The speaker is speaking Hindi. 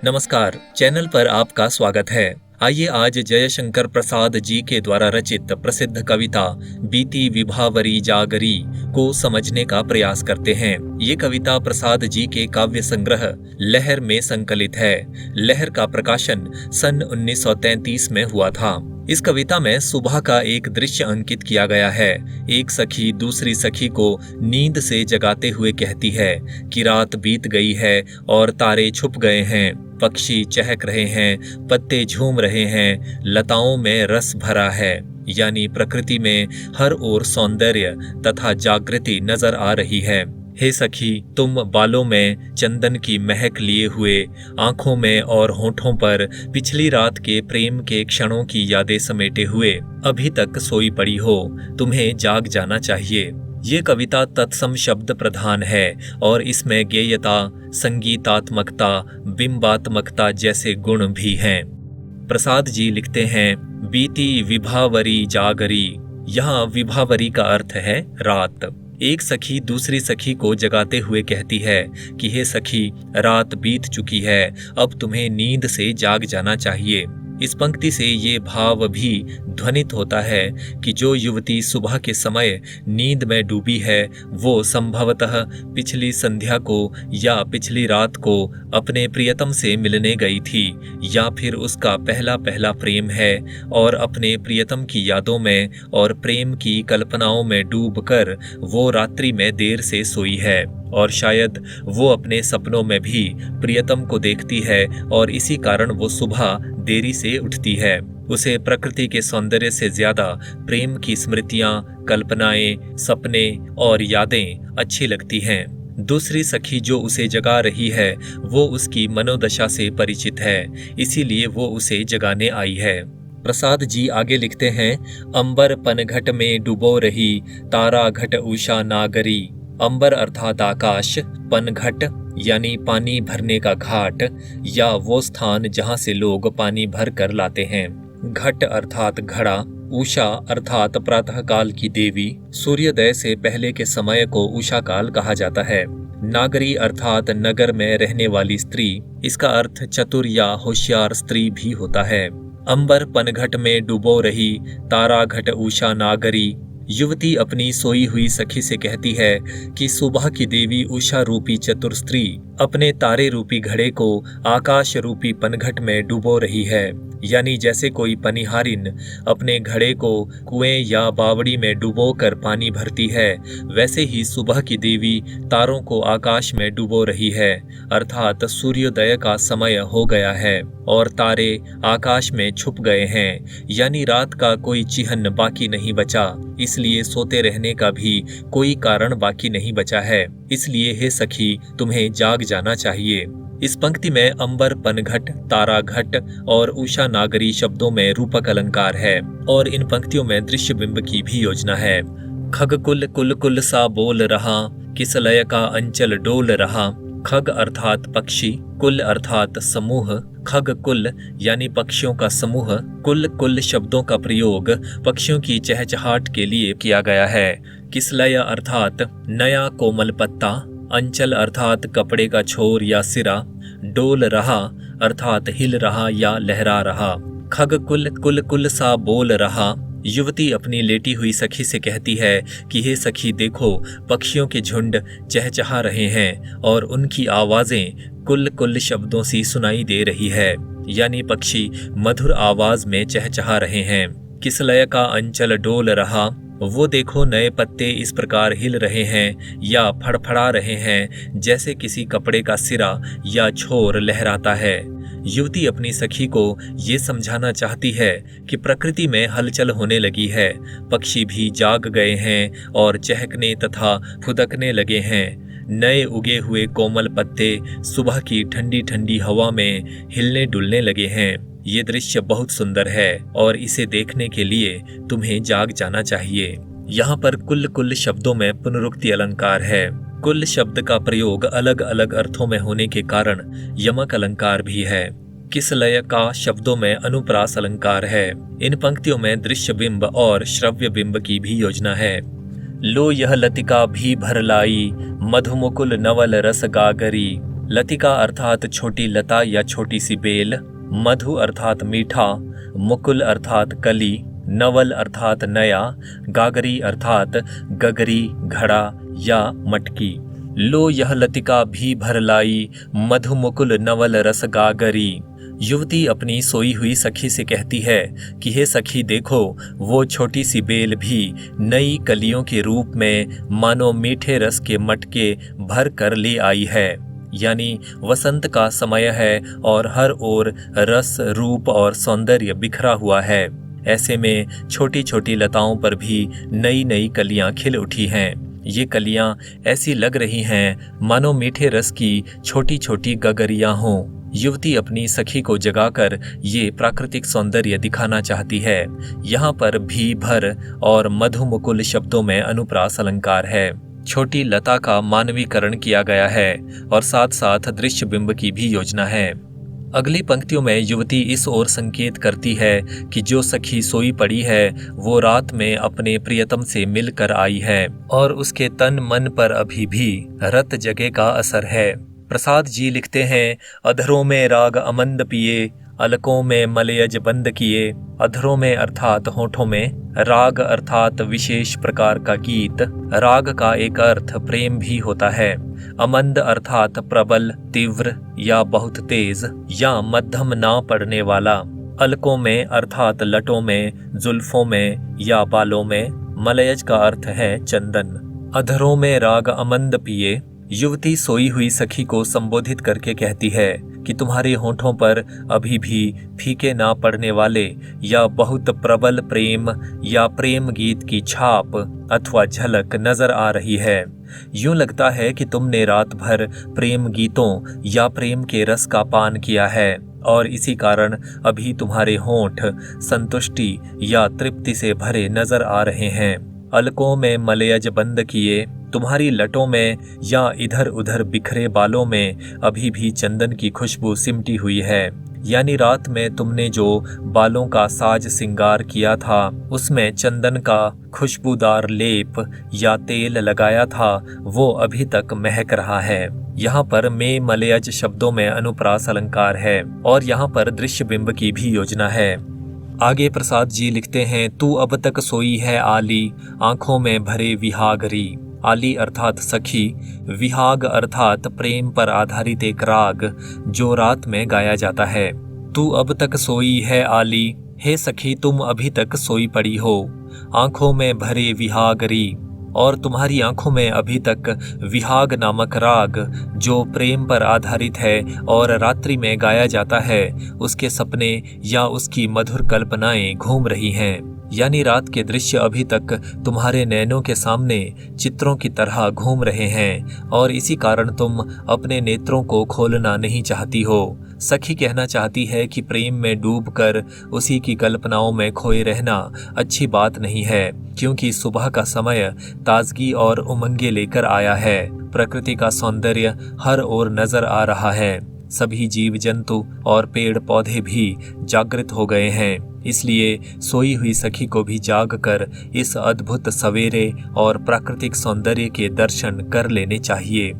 नमस्कार, चैनल पर आपका स्वागत है। आइए आज जयशंकर प्रसाद जी के द्वारा रचित प्रसिद्ध कविता बीती विभावरी जागरी को समझने का प्रयास करते हैं। ये कविता प्रसाद जी के काव्य संग्रह लहर में संकलित है। लहर का प्रकाशन सन 1933 में हुआ था। इस कविता में सुबह का एक दृश्य अंकित किया गया है। एक सखी दूसरी सखी को नींद से जगाते हुए कहती है कि रात बीत गई है और तारे छुप गए हैं, पक्षी चहक रहे हैं, पत्ते झूम रहे हैं, लताओं में रस भरा है। यानी प्रकृति में हर ओर सौंदर्य तथा जागृति नजर आ रही है। हे सखी, तुम बालों में चंदन की महक लिए हुए, आंखों में और होठों पर पिछली रात के प्रेम के क्षणों की यादें समेटे हुए अभी तक सोई पड़ी हो, तुम्हें जाग जाना चाहिए। ये कविता तत्सम शब्द प्रधान है और इसमें गेयता, संगीतात्मकता, बिंबात्मकता जैसे गुण भी हैं। प्रसाद जी लिखते हैं, बीती विभावरी जागरी। यहाँ विभावरी का अर्थ है रात। एक सखी दूसरी सखी को जगाते हुए कहती है कि हे सखी, रात बीत चुकी है, अब तुम्हें नींद से जाग जाना चाहिए। इस पंक्ति से ये भाव भी ध्वनित होता है कि जो युवती सुबह के समय नींद में डूबी है वो संभवतः पिछली संध्या को या पिछली रात को अपने प्रियतम से मिलने गई थी, या फिर उसका पहला पहला प्रेम है और अपने प्रियतम की यादों में और प्रेम की कल्पनाओं में डूबकर वो रात्रि में देर से सोई है और शायद वो अपने सपनों में भी प्रियतम को देखती है और इसी कारण वो सुबह देरी से उठती है। उसे प्रकृति के सौंदर्य से ज्यादा प्रेम की स्मृतियां, कल्पनाएं, सपने और यादें अच्छी लगती हैं। दूसरी सखी जो उसे जगा रही है वो उसकी मनोदशा से परिचित है, इसीलिए वो उसे जगाने आई है। प्रसाद जी आगे लिखते हैं, अंबर पनघट में डुबो रही, तारा घट उषा नागरी। अंबर अर्थात आकाश, पनघट यानी पानी भरने का घाट या वो स्थान जहां से लोग पानी भर कर लाते हैं। घट अर्थात घड़ा, उषा अर्थात प्रातःकाल की देवी। सूर्योदय से पहले के समय को उषा काल कहा जाता है। नागरी अर्थात नगर में रहने वाली स्त्री। इसका अर्थ चतुर या होशियार स्त्री भी होता है। अंबर पनघट में डुबो रही, तारा घट उषा नागरी। युवती अपनी सोई हुई सखी से कहती है कि सुबह की देवी उषा रूपी चतुर स्त्री अपने तारे रूपी घड़े को आकाश रूपी पनघट में डुबो रही है। यानी जैसे कोई पनिहारिन अपने घड़े को कुएं या बावड़ी में डुबो कर पानी भरती है, वैसे ही सुबह की देवी तारों को आकाश में डुबो रही है। अर्थात सूर्योदय का समय हो गया है और तारे आकाश में छुप गए हैं, यानी रात का कोई चिन्ह बाकी नहीं बचा, इसलिए सोते रहने का भी कोई कारण बाकी नहीं बचा है। इसलिए हे सखी, तुम्हें जाग जाना चाहिए। इस पंक्ति में अंबर पनघट, तारा घट और उषा नागरी शब्दों में रूपक अलंकार है और इन पंक्तियों में दृश्य बिंब की भी योजना है। खगकुल कुल कुल सा बोल रहा, किस लय का अंचल डोल रहा। खग अर्थात पक्षी, कुल अर्थात समूह। खग कुल यानी पक्षियों का समूह। कुल कुल शब्दों का प्रयोग पक्षियों की चहचहाट के लिए किया गया है। किसलय अर्थात नया कोमल पत्ता। अंचल अर्थात कपड़े का छोर या सिरा। डोल रहा अर्थात हिल रहा या लहरा रहा। खग कुल कुल कुल सा बोल रहा। युवती अपनी लेटी हुई सखी से कहती है कि हे सखी, देखो पक्षियों के झुंड चहचहा रहे हैं और उनकी आवाजें कुल कुल शब्दों सी सुनाई दे रही है, यानी पक्षी मधुर आवाज में चहचहा रहे हैं। किसलय का अंचल डोल रहा, वो देखो नए पत्ते इस प्रकार हिल रहे हैं या फड़फड़ा रहे हैं जैसे किसी कपड़े का सिरा या छोर लहराता है। युवती अपनी सखी को ये समझाना चाहती है कि प्रकृति में हलचल होने लगी है, पक्षी भी जाग गए हैं और चहकने तथा फुदकने लगे हैं। नए उगे हुए कोमल पत्ते सुबह की ठंडी ठंडी हवा में हिलने डुलने लगे हैं। ये दृश्य बहुत सुंदर है और इसे देखने के लिए तुम्हें जाग जाना चाहिए। यहाँ पर कुल कुल शब्दों में पुनरुक्ति अलंकार है। कुल शब्द का प्रयोग अलग अलग अर्थों में होने के कारण यमक अलंकार भी है। किस लय का शब्दों में अनुप्रास अलंकार है। इन पंक्तियों में दृश्य बिंब और श्रव्य बिंब की भी योजना है। लो यह लतिका भी भर लाई, मधुमुकुल नवल रस गागरी। लतिका अर्थात छोटी लता या छोटी सी बेल, मधु अर्थात मीठा, मुकुल अर्थात कली, नवल अर्थात नया, गागरी अर्थात गगरी, घड़ा या मटकी। लो यह लतिका भी भर लाई, मधु मुकुल नवल रस गागरी। युवती अपनी सोई हुई सखी से कहती है कि हे सखी देखो, वो छोटी सी बेल भी नई कलियों के रूप में मानो मीठे रस के मटके भर कर ले आई है। यानी वसंत का समय है और हर ओर रस, रूप और सौंदर्य बिखरा हुआ है। ऐसे में छोटी छोटी लताओं पर भी नई नई कलियां खिल उठी हैं। ये कलियां ऐसी लग रही हैं मानो मीठे रस की छोटी छोटी गगरियां हों। युवती अपनी सखी को जगाकर ये प्राकृतिक सौंदर्य दिखाना चाहती है। यहाँ पर भी, भर और मधु मुकुल शब्दों में अनुप्रास अलंकार है। छोटी लता का मानवीकरण किया गया है और साथ साथ दृश्य बिंब की भी योजना है। अगली पंक्तियों में युवती इस ओर संकेत करती है कि जो सखी सोई पड़ी है वो रात में अपने प्रियतम से मिलकर आई है और उसके तन मन पर अभी भी रत जगह का असर है। प्रसाद जी लिखते हैं, अधरों में राग अमंद पिए, अलकों में मलयज बंद किए। अधरों में अर्थात होठों में, राग अर्थात विशेष प्रकार का गीत। राग का एक अर्थ प्रेम भी होता है। अमंद अर्थात प्रबल, तीव्र या बहुत तेज या मध्यम ना पड़ने वाला। अलकों में अर्थात लटों में, जुल्फों में या बालों में। मलयज का अर्थ है चंदन। अधरों में राग अमंद पिए। युवती सोई हुई सखी को संबोधित करके कहती है कि तुम्हारे होठों पर अभी भी फीके ना पड़ने वाले या बहुत प्रबल प्रेम या प्रेम गीत की छाप अथवा झलक नजर आ रही है। यूं लगता है कि तुमने रात भर प्रेम गीतों या प्रेम के रस का पान किया है और इसी कारण अभी तुम्हारे होंठ संतुष्टि या तृप्ति से भरे नजर आ रहे हैं। अलकों में मलयज बंद किए। तुम्हारी लटों में या इधर उधर बिखरे बालों में अभी भी चंदन की खुशबू सिमटी हुई है। यानी रात में तुमने जो बालों का साज सिंगार किया था उसमें चंदन का खुशबूदार लेप या तेल लगाया था, वो अभी तक महक रहा है। यहाँ पर में मलयज शब्दों में अनुप्रास अलंकार है और यहाँ पर दृश्य बिंब की भी योजना है। आगे प्रसाद जी लिखते हैं, तू अब तक सोई है आली, आंखों में भरे विहागरी। आली अर्थात सखी, विहाग अर्थात प्रेम पर आधारित एक राग जो रात में गाया जाता है। तू अब तक सोई है आली, हे सखी तुम अभी तक सोई पड़ी हो। आंखों में भरे विहागरी, और तुम्हारी आंखों में अभी तक विहाग नामक राग जो प्रेम पर आधारित है और रात्रि में गाया जाता है, उसके सपने या उसकी मधुर कल्पनाएं घूम रही हैं। यानी रात के दृश्य अभी तक तुम्हारे नैनों के सामने चित्रों की तरह घूम रहे हैं और इसी कारण तुम अपने नेत्रों को खोलना नहीं चाहती हो। सखी कहना चाहती है कि प्रेम में डूबकर उसी की कल्पनाओं में खोए रहना अच्छी बात नहीं है, क्योंकि सुबह का समय ताजगी और उमंगे लेकर आया है। प्रकृति का सौंदर्य हर ओर नजर आ रहा है। सभी जीव जंतु और पेड़ पौधे भी जागृत हो गए हैं। इसलिए सोई हुई सखी को भी जागकर इस अद्भुत सवेरे और प्राकृतिक सौंदर्य के दर्शन कर लेने चाहिए।